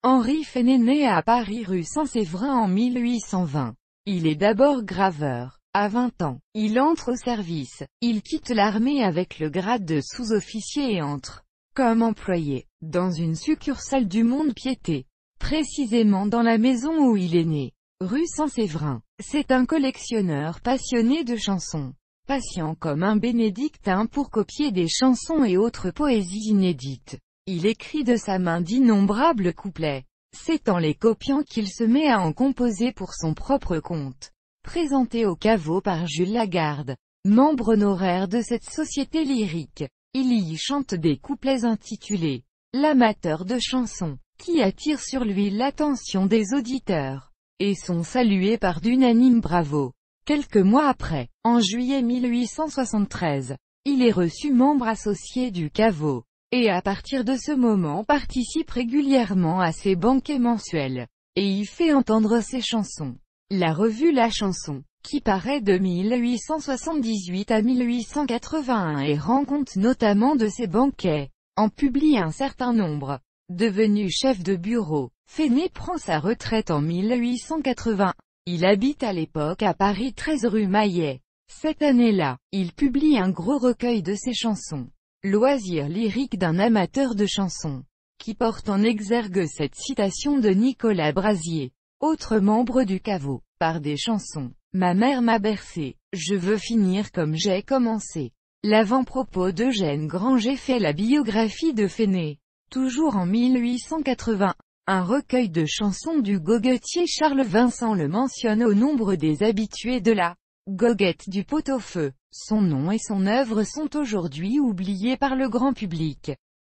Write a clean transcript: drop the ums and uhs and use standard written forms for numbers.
Henri Fesnet naît à Paris rue Saint-Séverin en 1820. Il est d'abord graveur. À 20 ans, il entre au service. Il quitte l'armée avec le grade de sous-officier et entre, comme employé, dans une succursale du Mont-de-Piété, précisément dans la maison où il est né, rue Saint-Séverin. C'est un collectionneur passionné de chansons, patient comme un bénédictin pour copier des chansons et autres poésies inédites. Il écrit de sa main d'innombrables couplets. C'est en les copiant qu'il se met à en composer pour son propre compte. Présenté au caveau par Jules Lagarde, membre honoraire de cette société lyrique, il y chante des couplets intitulés « L'amateur de chansons », qui attirent sur lui l'attention des auditeurs, et sont salués par d'unanimes bravos. Quelques mois après, en juillet 1873, il est reçu membre associé du caveau, et à partir de ce moment participe régulièrement à ses banquets mensuels, et y fait entendre ses chansons. La revue La Chanson, qui paraît de 1878 à 1881 et rend compte notamment de ses banquets, en publie un certain nombre. Devenu chef de bureau, Fesnet prend sa retraite en 1880. Il habite à l'époque à Paris 13 rue Maillet. Cette année-là, il publie un gros recueil de ses chansons, Loisirs lyriques d'un amateur de chansons, qui porte en exergue cette citation de Nicolas Brasier, autre membre du caveau, par des chansons. Ma mère m'a bercé, je veux finir comme j'ai commencé. L'avant-propos d'Eugène Granger fait la biographie de Fesnet. Toujours en 1880, un recueil de chansons du goguettier Charles Vincent le mentionne au nombre des habitués de la goguette du pot-au-feu. Son nom et son œuvre sont aujourd'hui oubliés par le grand public.